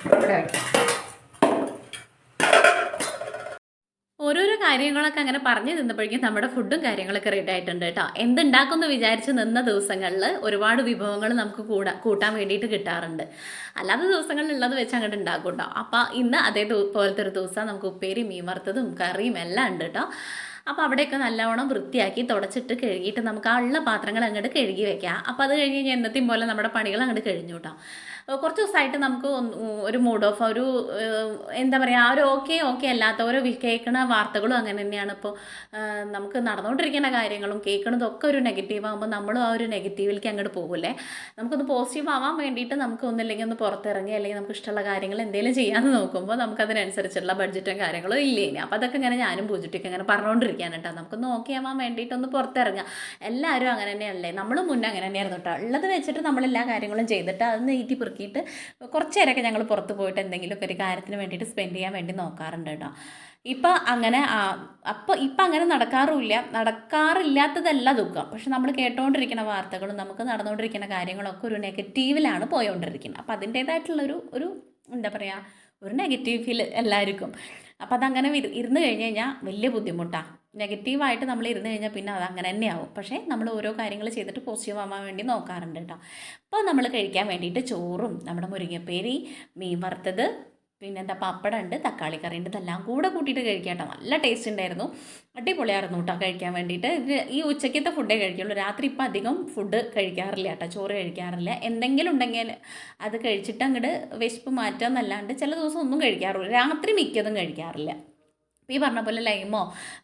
ഇവിടെ വയ്ക്കാം. ഓരോരോ കാര്യങ്ങളൊക്കെ അങ്ങനെ പറഞ്ഞു നിന്നപ്പോഴേക്കും നമ്മുടെ ഫുഡും കാര്യങ്ങളൊക്കെ റെഡി ആയിട്ടുണ്ട് കേട്ടോ. എന്തുണ്ടാക്കുമെന്ന് വിചാരിച്ച് നിന്ന ദിവസങ്ങളിൽ ഒരുപാട് വിഭവങ്ങൾ നമുക്ക് കൂട്ടാൻ വേണ്ടിയിട്ട് കിട്ടാറുണ്ട്. അല്ലാത്ത ദിവസങ്ങളിലുള്ളത് വെച്ച് അങ്ങോട്ട് ഉണ്ടാക്കും കേട്ടോ. അപ്പോൾ ഇന്ന് അതേപോലത്തെ ഒരു ദിവസം നമുക്ക് ഉപ്പേരി, മീൻ വറുത്തതും കറിയും എല്ലാം ഉണ്ട് കേട്ടോ. അപ്പോൾ അവിടെയൊക്കെ നല്ലവണ്ണം വൃത്തിയാക്കി തുടച്ചിട്ട് കഴുകിയിട്ട് നമുക്ക് ആ ഉള്ള പാത്രങ്ങൾ അങ്ങോട്ട് കഴുകി വെക്കാം. അപ്പോൾ അത് കഴിഞ്ഞ് കഴിഞ്ഞാൽ എന്നത്തെയും പോലെ നമ്മുടെ പണികൾ അങ്ങോട്ട് കഴിഞ്ഞു കേട്ടോ. കുറച്ച് ദിവസമായിട്ട് നമുക്ക് ഒരു മൂഡ് ഓഫ്, ഒരു എന്താ പറയുക, ഒരു ഓക്കെ അല്ലാത്ത ഓരോ കേൾക്കണ വാർത്തകളും അങ്ങനെ തന്നെയാണ്. ഇപ്പോൾ നമുക്ക് നടന്നുകൊണ്ടിരിക്കുന്ന കാര്യങ്ങളും കേൾക്കണതൊക്കെ ഒരു നെഗറ്റീവ് ആകുമ്പോൾ നമ്മളും ആ ഒരു നെഗറ്റീവിലേക്ക് അങ്ങോട്ട് പോകില്ലേ. നമുക്കൊന്ന് പോസിറ്റീവ് ആവാൻ വേണ്ടിയിട്ട് നമുക്ക് ഒന്നില്ലെങ്കിൽ ഒന്ന് പുറത്തിറങ്ങി, അല്ലെങ്കിൽ നമുക്ക് ഇഷ്ടമുള്ള കാര്യങ്ങൾ എന്തെങ്കിലും ചെയ്യാമെന്ന് നോക്കുമ്പോൾ നമുക്കതിനനുസരിച്ചുള്ള ബഡ്ജറ്റും കാര്യങ്ങളും ഇല്ലേ. അപ്പോൾ അതൊക്കെ ഇങ്ങനെ ഞാനും പൂജിറ്റൊക്കെ അങ്ങനെ പറഞ്ഞുകൊണ്ടിരിക്കുകയാണ് കേട്ടോ. നമുക്കൊന്ന് ഓക്കെ ആവാൻ വേണ്ടിയിട്ടൊന്ന് പുറത്തിറങ്ങുക. എല്ലാവരും അങ്ങനെ തന്നെയല്ലേ, നമ്മളും മുന്നേ അങ്ങനെ തന്നെയായിരുന്നു കേട്ടോ. ഉള്ളത് വെച്ചിട്ട് നമ്മളെല്ലാ കാര്യങ്ങളും ചെയ്തിട്ട് അത് നീറ്റി പെറുക്കിയിട്ട് കുറച്ച് നേരമൊക്കെ ഞങ്ങൾ പുറത്ത് പോയിട്ട് എന്തെങ്കിലുമൊക്കെ ഒരു കാര്യത്തിന് വേണ്ടിയിട്ട് സ്പെൻഡ് ചെയ്യാൻ വേണ്ടി നോക്കാറുണ്ട് കേട്ടോ. ഇപ്പം അങ്ങനെ ഇപ്പം അങ്ങനെ നടക്കാറില്ലാത്തതല്ല ദുഃഖം. പക്ഷെ നമ്മൾ കേട്ടുകൊണ്ടിരിക്കുന്ന വാർത്തകളും നമുക്ക് നടന്നുകൊണ്ടിരിക്കുന്ന കാര്യങ്ങളൊക്കെ ഒരു നെഗറ്റീവിലാണ് പോയോണ്ടിരിക്കുന്നത്. അപ്പം അതിൻ്റേതായിട്ടുള്ളൊരു എന്താ പറയുക, ഒരു നെഗറ്റീവ് ഫീൽ എല്ലാവർക്കും. അപ്പം അതങ്ങനെ ഇരുന്ന് കഴിഞ്ഞ് കഴിഞ്ഞാൽ വലിയ ബുദ്ധിമുട്ടാണ്. നെഗറ്റീവായിട്ട് നമ്മൾ ഇരുന്ന് കഴിഞ്ഞാൽ പിന്നെ അത് അങ്ങനെ തന്നെയാവും. പക്ഷേ നമ്മൾ ഓരോ കാര്യങ്ങൾ ചെയ്തിട്ട് പോസിറ്റീവ് ആവാൻ വേണ്ടി നോക്കാറുണ്ട് കേട്ടോ. അപ്പോൾ നമ്മൾ കഴിക്കാൻ വേണ്ടിയിട്ട് ചോറും നമ്മുടെ മുരിങ്ങപ്പേരി, മീൻ വറുത്തത്, പിന്നെന്താ പപ്പടം ഉണ്ട്, തക്കാളി കറി ഉണ്ട്, ഇതെല്ലാം കൂടെ കൂട്ടിയിട്ട് കഴിക്കാം കേട്ടോ. നല്ല ടേസ്റ്റ് ഉണ്ടായിരുന്നു, അടിപൊളിയായിരുന്നു കേട്ടോ കഴിക്കാൻ വേണ്ടിയിട്ട്. ഈ ഉച്ചയ്ക്കത്തെ ഫുഡേ കഴിക്കുള്ളൂ. രാത്രി ഇപ്പം അധികം ഫുഡ് കഴിക്കാറില്ല കേട്ടോ, ചോറ് കഴിക്കാറില്ല. എന്തെങ്കിലും ഉണ്ടെങ്കിൽ അത് കഴിച്ചിട്ട് അങ്ങോട്ട് വിശപ്പ് മാറ്റുക എന്നല്ലാണ്ട് ചില ദിവസം ഒന്നും കഴിക്കാറില്ല. രാത്രി മിക്കതും കഴിക്കാറില്ല. ഈ പറഞ്ഞ പോലെ ലൈമോ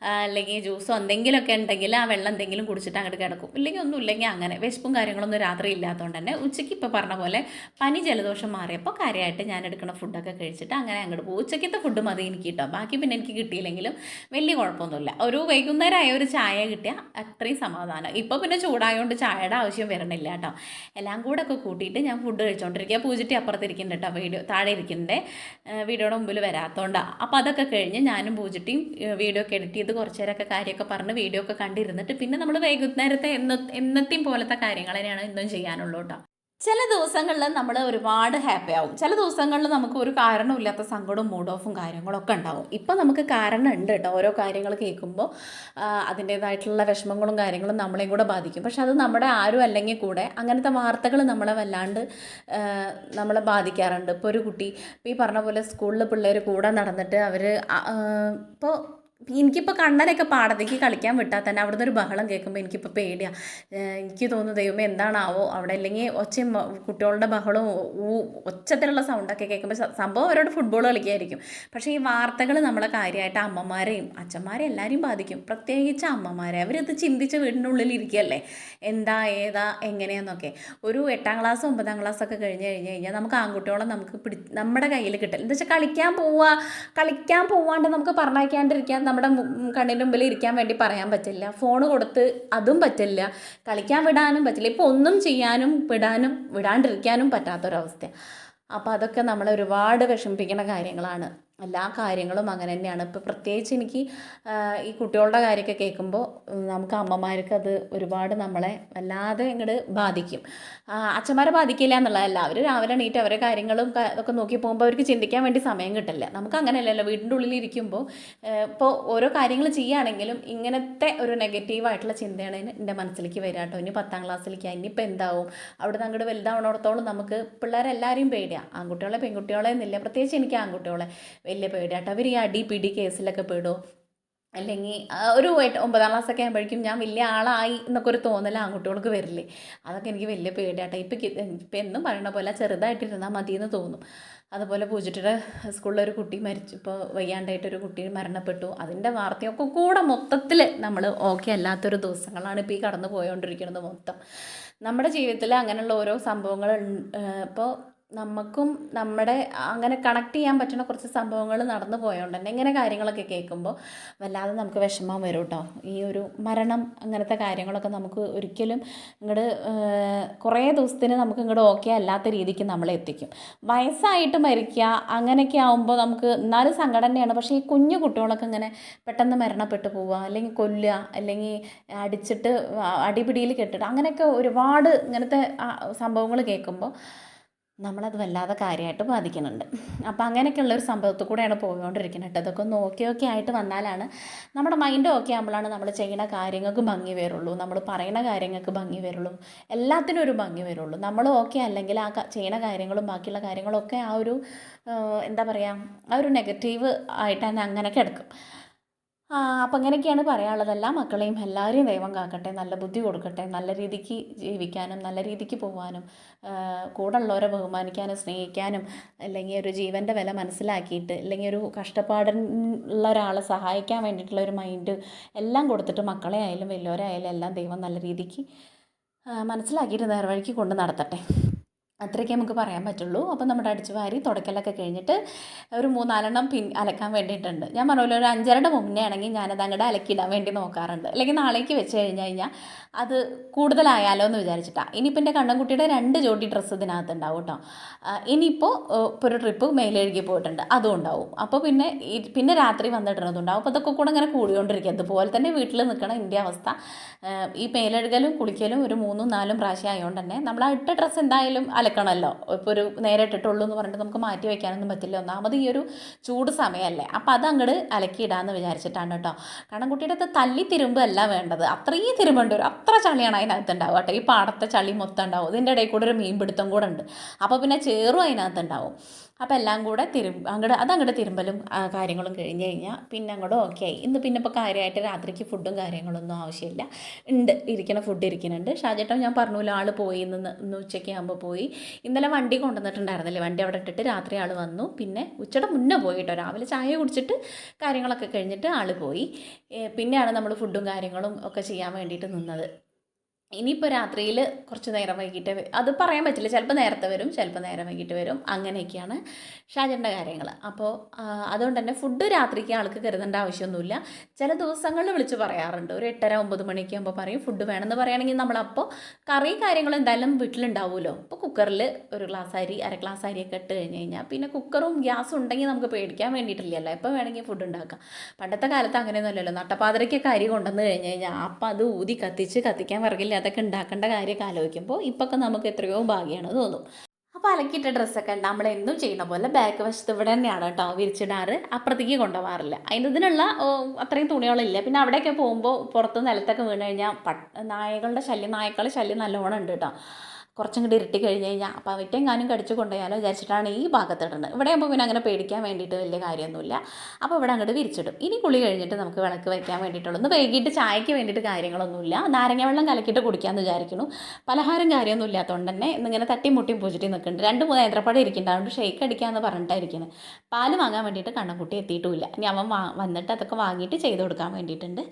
അല്ലെങ്കിൽ ജ്യൂസോ എന്തെങ്കിലുമൊക്കെ ഉണ്ടെങ്കിൽ ആ വെള്ളം എന്തെങ്കിലും കുടിച്ചിട്ട് അങ്ങോട്ട് കിടക്കും. ഇല്ലെങ്കിൽ ഒന്നും ഇല്ലെങ്കിൽ അങ്ങനെ വിശപ്പും കാര്യങ്ങളൊന്നും രാത്രി ഇല്ലാത്തതുകൊണ്ട് തന്നെ ഉച്ചയ്ക്ക് ഇപ്പോൾ പറഞ്ഞ പോലെ പനി ജലദോഷം മാറിയപ്പോൾ കാര്യമായിട്ട് ഞാൻ എടുക്കുന്ന ഫുഡൊക്കെ കഴിച്ചിട്ട് അങ്ങനെ അങ്ങോട്ട് പോകും. ഉച്ചയ്ക്കത്തെ ഫുഡ് മതി എനിക്ക് കിട്ടോ, ബാക്കി പിന്നെ എനിക്ക് കിട്ടിയില്ലെങ്കിലും വലിയ കുഴപ്പമൊന്നുമില്ല. ഒരു വൈകുന്നേരമായ ഒരു ചായ കിട്ടിയാൽ അത്രയും സമാധാനം. ഇപ്പോൾ പിന്നെ ചൂടായതുകൊണ്ട് ചായയുടെ ആവശ്യം വരണില്ല കേട്ടോ. എല്ലാം കൂടെ ഒക്കെ കൂട്ടിയിട്ട് ഞാൻ ഫുഡ് കഴിച്ചുകൊണ്ടിരിക്കുക. പൂജിറ്റി അപ്പുറത്തിരിക്കുന്നുണ്ട് കേട്ടോ, താഴെ ഇരിക്കുന്നുണ്ട്, വീഡിയോയുടെ മുമ്പിൽ വരാത്തതുകൊണ്ടാണ്. അപ്പോൾ അതൊക്കെ കഴിഞ്ഞ് ഞാനും പൂജിറ്റിയും വീഡിയോ ഒക്കെ എഡിറ്റ് ചെയ്ത് കുറച്ച് നേരമൊക്കെ കാര്യമൊക്കെ പറഞ്ഞ് വീഡിയോ ഒക്കെ കണ്ടിരുന്നിട്ട് പിന്നെ നമ്മൾ വൈകുന്നേരത്തെ എന്നത്തെയും പോലത്തെ കാര്യങ്ങൾ തന്നെയാണ് ഇന്നും ചെയ്യാനുള്ളൂ കേട്ടോ. ചില ദിവസങ്ങളിൽ നമ്മൾ ഒരുപാട് ഹാപ്പി ആവും, ചില ദിവസങ്ങളിൽ നമുക്ക് ഒരു കാരണമില്ലാത്ത സങ്കടവും മൂഡ് ഓഫും കാര്യങ്ങളൊക്കെ ഉണ്ടാവും. ഇപ്പം നമുക്ക് കാരണം ഉണ്ട് കേട്ടോ. ഓരോ കാര്യങ്ങൾ കേൾക്കുമ്പോൾ അതിൻ്റേതായിട്ടുള്ള വിഷമങ്ങളും കാര്യങ്ങളും നമ്മളെയും കൂടെ ബാധിക്കും. പക്ഷെ അത് നമ്മുടെ ആരും അല്ലെങ്കിൽ കൂടെ അങ്ങനത്തെ വാർത്തകൾ നമ്മളെ വല്ലാണ്ട് നമ്മളെ ബാധിക്കാറുണ്ട്. ഇപ്പോൾ ഒരു കുട്ടി, ഇപ്പോൾ ഈ പറഞ്ഞ പോലെ സ്കൂളിൽ പിള്ളേർ കൂടെ നടന്നിട്ട് അവർ ഇപ്പോൾ എനിക്കിപ്പോൾ കണ്ണനൊക്കെ പാടത്തേക്ക് കളിക്കാൻ വിട്ടാൽ തന്നെ അവിടുന്ന് ഒരു ബഹളം കേൾക്കുമ്പോൾ എനിക്കിപ്പോൾ പേടിയാണ്. എനിക്ക് തോന്നുന്നു ദൈവമേ എന്താണാവോ അവിടെ, അല്ലെങ്കിൽ ഒച്ചയും കുട്ടികളുടെ ബഹളവും ഒച്ചത്തിലുള്ള സൗണ്ടൊക്കെ കേൾക്കുമ്പോൾ സംഭവം അവരോട് ഫുട്ബോൾ കളിക്കുകയായിരിക്കും. പക്ഷേ ഈ വാർത്തകൾ നമ്മളെ കാര്യമായിട്ട് അമ്മമാരെയും അച്ഛന്മാരെയും എല്ലാവരെയും ബാധിക്കും, പ്രത്യേകിച്ച് അമ്മമാരെ. അവരത് ചിന്തിച്ച് വീടിൻ്റെ ഉള്ളിൽ ഇരിക്കുകയല്ലേ എന്താ ഏതാ എങ്ങനെയാണെന്നൊക്കെ. ഒരു 8ാം ക്ലാസ് 9ാം ക്ലാസ്സൊക്കെ കഴിഞ്ഞ് കഴിഞ്ഞാൽ നമുക്ക് ആൺകുട്ടികളെ നമുക്ക് നമ്മുടെ കയ്യിൽ കിട്ടില്ല. എന്താ വെച്ചാൽ കളിക്കാൻ പോവാണ്ട് നമുക്ക് പറഞ്ഞയക്കാണ്ടിരിക്കാൻ, നമ്മുടെ കണ്ണിൻ്റെ മുമ്പിൽ ഇരിക്കാൻ വേണ്ടി പറയാൻ പറ്റില്ല. ഫോൺ കൊടുത്ത് അതും പറ്റില്ല, കളിക്കാൻ വിടാനും പറ്റില്ല. ഇപ്പോൾ ഒന്നും ചെയ്യാനും വിടാണ്ടിരിക്കാനും പറ്റാത്തൊരവസ്ഥ. അപ്പോൾ അതൊക്കെ നമ്മളെ ഒരുപാട് വിഷമിപ്പിക്കുന്ന കാര്യങ്ങളാണ്. എല്ലാ കാര്യങ്ങളും അങ്ങനെ തന്നെയാണ്. ഇപ്പോൾ പ്രത്യേകിച്ച് എനിക്ക് ഈ കുട്ടികളുടെ കാര്യമൊക്കെ കേൾക്കുമ്പോൾ നമുക്ക് അമ്മമാർക്ക് അത് ഒരുപാട് നമ്മളെ വല്ലാതെ ഇങ്ങോട്ട് ബാധിക്കും. അച്ഛന്മാരെ ബാധിക്കില്ല എന്നുള്ളതല്ല, അവർ രാവിലെ എണീറ്റ് അവരെ കാര്യങ്ങളും ഒക്കെ നോക്കി പോകുമ്പോൾ അവർക്ക് ചിന്തിക്കാൻ വേണ്ടി സമയം കിട്ടില്ല. നമുക്ക് അങ്ങനെയല്ലല്ലോ, വീടിൻ്റെ ഉള്ളിൽ ഇരിക്കുമ്പോൾ ഇപ്പോൾ ഓരോ കാര്യങ്ങൾ ചെയ്യുകയാണെങ്കിലും ഇങ്ങനത്തെ ഒരു നെഗറ്റീവായിട്ടുള്ള ചിന്തയാണ് എൻ്റെ മനസ്സിലേക്ക് വരിക കേട്ടോ. ഇനി 10ാം ക്ലാസ്സിലേക്ക് ഇനിയിപ്പോൾ എന്താവും, അവിടെ നിന്ന് അങ്ങോട്ട് വലുതാവണോടത്തോളം നമുക്ക് പിള്ളേരെല്ലാവരെയും പേടിയാണ്. ആൺകുട്ടികളെ പെൺകുട്ടികളെ എന്നില്ല, പ്രത്യേകിച്ച് എനിക്ക് ആൺകുട്ടികളെ വലിയ പേടിയാട്ടോ. അവർ ഈ അടി കേസിലൊക്കെ പെടുമോ, അല്ലെങ്കിൽ ഒരു 9ാം ക്ലാസ്സൊക്കെ ആകുമ്പോഴേക്കും ഞാൻ വലിയ ആളായി എന്നൊക്കെ ഒരു തോന്നൽ ആൺകുട്ടികൾക്ക് വരില്ലേ. അതൊക്കെ എനിക്ക് വലിയ പേടിയാട്ടോ. ഇപ്പം എന്നും പറയണ പോലെ ചെറുതായിട്ടിരുന്നാൽ മതിയെന്ന് തോന്നും. അതുപോലെ പൂജിട്ടിയുടെ സ്കൂളിലൊരു കുട്ടി മരിച്ചു, ഇപ്പോൾ വയ്യാണ്ടായിട്ടൊരു കുട്ടി മരണപ്പെട്ടു. അതിൻ്റെ വാർത്തയൊക്കെ കൂടെ മൊത്തത്തിൽ നമ്മൾ ഓക്കെ അല്ലാത്തൊരു ദിവസങ്ങളാണ് ഇപ്പോൾ ഈ കടന്നു പോയോണ്ടിരിക്കുന്നത് മൊത്തം. നമ്മുടെ ജീവിതത്തിൽ അങ്ങനെയുള്ള ഓരോ സംഭവങ്ങൾ ഇപ്പോൾ നമുക്കും നമ്മുടെ അങ്ങനെ കണക്ട് ചെയ്യാൻ പറ്റുന്ന കുറച്ച് സംഭവങ്ങൾ നടന്നു പോയതുകൊണ്ട് തന്നെ ഇങ്ങനെ കാര്യങ്ങളൊക്കെ കേൾക്കുമ്പോൾ വല്ലാതെ നമുക്ക് വിഷമം വരും കേട്ടോ. ഈ ഒരു മരണം അങ്ങനത്തെ കാര്യങ്ങളൊക്കെ നമുക്ക് ഒരിക്കലും ഇങ്ങോട്ട് കുറേ ദിവസത്തിന് നമുക്ക് ഇങ്ങോട്ട് ഓക്കെ അല്ലാത്ത രീതിക്ക് നമ്മളെ എത്തിക്കും. വയസ്സായിട്ട് മരിക്കുക അങ്ങനെയൊക്കെ ആകുമ്പോൾ നമുക്ക് എന്നാലും സങ്കടം തന്നെയാണ്. പക്ഷേ ഈ കുഞ്ഞു കുട്ടികളൊക്കെ ഇങ്ങനെ പെട്ടെന്ന് മരണപ്പെട്ടു പോവുക, അല്ലെങ്കിൽ കൊല്ലുക, അല്ലെങ്കിൽ അടിച്ചിട്ട് അടിപിടിയിൽ കെട്ടിട്ട് അങ്ങനെയൊക്കെ ഒരുപാട് ഇങ്ങനത്തെ സംഭവങ്ങൾ കേൾക്കുമ്പോൾ നമ്മളത് വല്ലാതെ കാര്യമായിട്ട് ബാധിക്കുന്നുണ്ട്. അപ്പോൾ അങ്ങനെയൊക്കെയുള്ളൊരു സംഭവത്തിൽ കൂടെയാണ് പോയിക്കൊണ്ടിരിക്കുന്നത് കേട്ടോ. അതൊക്കെ ഒന്ന് ഓക്കെ ആയിട്ട് വന്നാലാണ് നമ്മുടെ മൈൻഡ് ഓക്കെ ആകുമ്പോഴാണ് നമ്മൾ ചെയ്യുന്ന കാര്യങ്ങൾക്ക് ഭംഗി വരുള്ളൂ, നമ്മൾ പറയുന്ന കാര്യങ്ങൾക്ക് ഭംഗി വരുള്ളൂ, എല്ലാത്തിനും ഒരു ഭംഗി വരുള്ളൂ. നമ്മൾ ഓക്കെ അല്ലെങ്കിൽ ആ ചെയ്യുന്ന കാര്യങ്ങളും ബാക്കിയുള്ള കാര്യങ്ങളൊക്കെ ആ ഒരു എന്താ പറയുക, ആ ഒരു നെഗറ്റീവ് ആയിട്ട് തന്നെ അങ്ങനെ കിടക്കും. അപ്പം അങ്ങനെയൊക്കെയാണ് പറയാനുള്ളത്. എല്ലാ മക്കളെയും എല്ലാവരെയും ദൈവം കാക്കട്ടെ, നല്ല ബുദ്ധി കൊടുക്കട്ടെ, നല്ല രീതിക്ക് ജീവിക്കാനും നല്ല രീതിക്ക് പോകാനും കൂടെ ഉള്ളവരെ ബഹുമാനിക്കാനും സ്നേഹിക്കാനും, അല്ലെങ്കിൽ ഒരു ജീവൻ്റെ വില മനസ്സിലാക്കിയിട്ട്, അല്ലെങ്കിൽ ഒരു കഷ്ടപ്പാടുള്ള ഒരാളെ സഹായിക്കാൻ വേണ്ടിയിട്ടുള്ള ഒരു മൈൻഡ് എല്ലാം കൊടുത്തിട്ട് മക്കളെ ആയാലും വലിയവരെ ആയാലും എല്ലാം ദൈവം നല്ല രീതിക്ക് മനസ്സിലാക്കിയിട്ട് നേർവഴിക്ക് കൊണ്ട് നടത്തട്ടെ. അത്രയൊക്കെ നമുക്ക് പറയാൻ പറ്റുള്ളൂ. അപ്പം നമ്മുടെ അടിച്ചു വാരി തുടക്കലൊക്കെ കഴിഞ്ഞിട്ട് ഒരു 3-4 അലക്കാൻ വേണ്ടിയിട്ടുണ്ട്. ഞാൻ പറഞ്ഞ ഒരു 5:30 മുന്നേ ആണെങ്കിൽ ഞാനത് അങ്ങോട്ട് അലക്കിയിടാൻ വേണ്ടി നോക്കാറുണ്ട്. അല്ലെങ്കിൽ നാളേക്ക് വെച്ച് കഴിഞ്ഞാൽ അത് കൂടുതലായാലോ എന്ന് വെച്ചിട്ടാണ്. ഇനിയിപ്പോൾ എൻ്റെ കണ്ണൻകുട്ടിയുടെ 2 ജോഡി ഡ്രസ്സ് ഇതിനകത്ത് ഉണ്ടാവും കേട്ടോ. ഇനിയിപ്പോൾ ഇപ്പോൾ ഒരു ട്രിപ്പ് മേലെഴുകി പോയിട്ടുണ്ട്, അതും ഉണ്ടാവും. അപ്പോൾ പിന്നെ രാത്രി വന്നിടുന്നതുണ്ടാവും. അപ്പോൾ അതൊക്കെ കൂടെ ഇങ്ങനെ കൂടിക്കൊണ്ടിരിക്കുക. അതുപോലെ തന്നെ വീട്ടിൽ നിൽക്കണം എൻ്റെ അവസ്ഥ. ഈ മേലെഴുകലും കുളിക്കലും ഒരു 3-4 പ്രാവശ്യം ആയതുകൊണ്ട് തന്നെ നമ്മൾ ആ ഇട്ട ഡ്രസ്സ് എന്തായാലും അലക്കണമല്ലോ. ഇപ്പോൾ ഒരു നേരെ ഇട്ടിട്ടുള്ളൂ എന്ന് പറഞ്ഞിട്ട് നമുക്ക് മാറ്റി വയ്ക്കാനൊന്നും പറ്റില്ല. ഒന്നാമത് ഈ ഒരു ചൂട് സമയമല്ലേ, അപ്പോൾ അത് അങ്ങോട്ട് അലക്കിയിടാമെന്ന് വിചാരിച്ചിട്ടാണ് കേട്ടോ. കാരണം കുട്ടിയുടെ അത് തല്ലി തിരുമ്പല്ല വേണ്ടത്, അത്രയും തിരുമ്പേണ്ടി വരും. അത്ര ചളിയാണ് അതിനകത്ത് ഉണ്ടാവുക കേട്ടോ. ഈ പാടത്തെ ചളി മൊത്തം ഉണ്ടാവും. ഇതിൻ്റെ ഇടയിൽ കൂടെ ഒരു മീൻ പിടുത്തം കൂടെ ഉണ്ട്. അപ്പോൾ പിന്നെ ചേറും അതിനകത്ത് ഉണ്ടാവും. അപ്പോൾ എല്ലാം കൂടെ അതങ്ങോട്ട് തിരുമ്പലും കാര്യങ്ങളും കഴിഞ്ഞ് കഴിഞ്ഞാൽ പിന്നെ അങ്ങോട്ട് ഓക്കെ ആയി. ഇന്ന് പിന്നെ ഇപ്പോൾ കാര്യമായിട്ട് രാത്രിക്ക് ഫുഡും കാര്യങ്ങളൊന്നും ആവശ്യമില്ല, ഇരിക്കുന്ന ഫുഡ് ഇരിക്കുന്നുണ്ട്. ഷാജേട്ടൻ ഞാൻ പറഞ്ഞല്ലോ ആൾ പോയി, ഇന്ന് ഉച്ചയ്ക്ക് ആകുമ്പോൾ പോയി. ഇന്നലെ വണ്ടി കൊണ്ടുവന്നിട്ടുണ്ടായിരുന്നില്ലേ, വണ്ടി അവിടെ ഇട്ടിട്ട് രാത്രി ആൾ വന്നു. പിന്നെ ഉച്ചയുടെ മുന്നേ പോയി കേട്ടോ. രാവിലെ ചായ കുടിച്ചിട്ട് കാര്യങ്ങളൊക്കെ കഴിഞ്ഞിട്ട് ആൾ പോയി. പിന്നെയാണ് നമ്മൾ ഫുഡും കാര്യങ്ങളും ഒക്കെ ചെയ്യാൻ വേണ്ടിയിട്ട് നിന്നത്. ഇനിയിപ്പോൾ രാത്രിയിൽ കുറച്ച് നേരം വൈകിട്ട് അത് പറയാൻ പറ്റില്ല, ചിലപ്പോൾ നേരത്തെ വരും, ചിലപ്പോൾ നേരം വൈകിട്ട് വരും. അങ്ങനെയൊക്കെയാണ് ഷാജൻ്റെ കാര്യങ്ങൾ. അപ്പോൾ അതുകൊണ്ട് തന്നെ ഫുഡ് രാത്രിക്ക് ആൾക്ക് കരുതേണ്ട ആവശ്യമൊന്നുമില്ല. ചില ദിവസങ്ങളിൽ വിളിച്ച് പറയാറുണ്ട്, ഒരു 8:30-9 മണിയൊക്കെ ആകുമ്പോൾ പറയും ഫുഡ് വേണമെന്ന് പറയുകയാണെങ്കിൽ നമ്മളപ്പോൾ കറി കാര്യങ്ങളും എന്തായാലും വീട്ടിലുണ്ടാവുമല്ലോ. അപ്പോൾ കുക്കറിൽ ഒരു ഗ്ലാസ് അരി, അര ഗ്ലാസ് അരിയൊക്കെ ഇട്ട് കഴിഞ്ഞ് കഴിഞ്ഞാൽ പിന്നെ കുക്കറും ഗ്യാസും ഉണ്ടെങ്കിൽ നമുക്ക് പേടിക്കാൻ വേണ്ടിയിട്ടില്ലല്ലോ, എപ്പോൾ വേണമെങ്കിൽ ഫുഡ് ഉണ്ടാക്കാം. പണ്ടത്തെ കാലത്ത് അങ്ങനെയൊന്നുമല്ലല്ലോ. നട്ടപ്പാതിരയ്ക്കൊക്കെ അരി കൊണ്ടുവന്ന് കഴിഞ്ഞ് കഴിഞ്ഞാൽ അപ്പം അത് ഊതി കത്തിക്കാൻ വിറകില്ല, അതൊക്കെ ഉണ്ടാക്കേണ്ട കാര്യമൊക്കെ ആലോചിക്കുമ്പോൾ ഇപ്പൊക്കെ നമുക്ക് എത്രയോ ഭാഗ്യമാണ് തോന്നും. അപ്പോൾ അലക്കിയിട്ട ഡ്രസ്സൊക്കെ നമ്മൾ എന്നും ചെയ്യുന്ന പോലെ ബാക്ക് വശത്ത് ഇവിടെ തന്നെയാണ് കേട്ടോ വിരിച്ചിടാറ്, അപ്പുറത്തേക്ക് കൊണ്ടുപോകാറില്ല. ഇതിനുള്ള അത്രയും തുണികളില്ല. പിന്നെ അവിടെയൊക്കെ പോകുമ്പോൾ പുറത്ത് നിലത്തൊക്കെ വീണ് കഴിഞ്ഞാൽ നായക്കളുടെ ശല്യം നല്ലോണം ഉണ്ട് കേട്ടോ. കുറച്ചും കൂടി ഇരുട്ടി കഴിഞ്ഞ് കഴിഞ്ഞാൽ അപ്പോൾ അവറ്റെങ്ങാനും കടിച്ചു കൊണ്ടുപോയാലോ വിചാരിച്ചിട്ടാണ് ഈ ഭാഗത്തിടുന്നത്. ഇവിടെ ആകുമ്പോൾ പിന്നെ അങ്ങനെ പേടിക്കാൻ വേണ്ടിയിട്ട് വലിയ കാര്യമൊന്നുമില്ല. അപ്പോൾ ഇവിടെ അങ്ങോട്ട് വിരിച്ചിടും. ഇനി കുളി കഴിഞ്ഞിട്ട് നമുക്ക് വിളക്ക് വയ്ക്കാൻ വേണ്ടിയിട്ടുള്ളൂ. ഒന്ന് വൈകിട്ട് ചായക്ക് വേണ്ടിയിട്ട് കാര്യങ്ങളൊന്നുമില്ല, നാരങ്ങ വെള്ളം കലക്കിയിട്ട് കുടിക്കാമെന്ന് വിചാരിക്കുന്നു. പലഹാരം കാര്യമൊന്നും ഇല്ലാത്തതുകൊണ്ട് തന്നെ ഇന്നിങ്ങനെ തട്ടിയും മുട്ടിയും പൂച്ചിട്ട് നിൽക്കുന്നുണ്ട്. 2-3 നേന്ത്രപ്പഴം ഇരിക്കുന്നുണ്ട്, അതുകൊണ്ട് ഷെയ്ക്ക് അടിക്കാമെന്ന് പറഞ്ഞിട്ടായിരിക്കുന്നത്. പാല് വാങ്ങാൻ വേണ്ടിയിട്ട് കണ്ണൻകുട്ടി എത്തിയിട്ടുമില്ല. ഇനി അവൻ വന്നിട്ട് അതൊക്കെ വാങ്ങിയിട്ട് ചെയ്ത് കൊടുക്കാൻ വേണ്ടിയിട്ടുണ്ട്.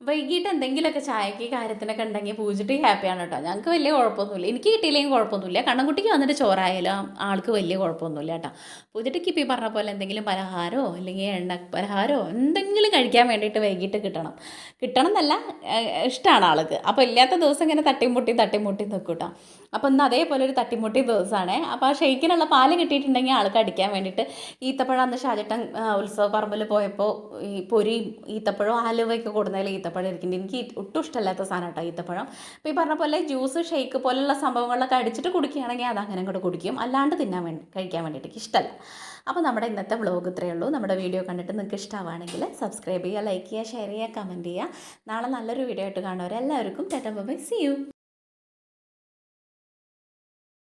വൈകിട്ട് എന്തെങ്കിലുമൊക്കെ ചായക്ക് കാര്യത്തിനൊക്കെ ഉണ്ടെങ്കിൽ പൂജിട്ട് ഹാപ്പിയാണ് കേട്ടോ. ഞങ്ങൾക്ക് വലിയ കുഴപ്പമൊന്നുമില്ല, എനിക്ക് കിട്ടിയില്ലെങ്കിൽ കുഴപ്പമൊന്നുമില്ല. കണ്ണൻകുട്ടിക്ക് വന്നിട്ട് ചോറായാലും ആൾക്ക് വലിയ കുഴപ്പമൊന്നുമില്ല കേട്ടോ. പൂജിട്ടിക്ക് ഇപ്പോൾ ഈ പറഞ്ഞ പോലെ എന്തെങ്കിലും പലഹാരമോ അല്ലെങ്കിൽ എണ്ണ പലഹാരമോ എന്തെങ്കിലും കഴിക്കാൻ വേണ്ടിയിട്ട് വൈകിട്ട് കിട്ടണം എന്നല്ല, ഇഷ്ടമാണ് ആൾക്ക്. അപ്പോൾ ഇല്ലാത്ത ദിവസം ഇങ്ങനെ തട്ടിമുട്ടി നിൽക്കും കേട്ടോ. അപ്പോൾ ഇന്ന് അതേപോലെ ഒരു തട്ടിമുട്ടി ദിവസമാണ്. അപ്പോൾ ആ ഷെയ്ക്കിനുള്ള പാല് കിട്ടിയിട്ടുണ്ടെങ്കിൽ ആൾക്ക് അടിക്കാൻ വേണ്ടിയിട്ട് ഈത്തപ്പഴം അന്ന് ഷാജേട്ടൻ ഉത്സവ പറമ്പിൽ പോയപ്പോൾ ഈ പൊരിയും ഈത്തപ്പഴവും ആലുവയൊക്കെ കൊടുന്നതിൽ ഈത്തപ്പഴം ഇരിക്കുന്നുണ്ട്. എനിക്ക് ഒട്ടും ഇഷ്ടമല്ലാത്ത സാധനം കേട്ടോ ഈത്തപ്പഴം. അപ്പോൾ ഈ പറഞ്ഞ പോലെ ജ്യൂസ് ഷെയ്ക്ക് പോലുള്ള സംഭവങ്ങളിലൊക്കെ അടിച്ചിട്ട് കുടിക്കുകയാണെങ്കിൽ അത് അങ്ങനെ കൂടെ കുടിക്കും, അല്ലാണ്ട് കഴിക്കാൻ വേണ്ടിയിട്ട് ഇഷ്ടമല്ല. അപ്പോൾ നമ്മുടെ ഇന്നത്തെ വ്ളോഗ് ഇത്രയേ ഉള്ളൂ. നമ്മുടെ വീഡിയോ കണ്ടിട്ട് നിങ്ങൾക്ക് ഇഷ്ടമാണെങ്കിൽ സബ്സ്ക്രൈബ് ചെയ്യുക, ലൈക്ക് ചെയ്യുക, ഷെയർ ചെയ്യുക, കമൻറ്റ് ചെയ്യുക. നാളെ നല്ലൊരു വീഡിയോ ആയിട്ട് കാണുന്നവരെല്ലാവർക്കും tata bye bye, see U.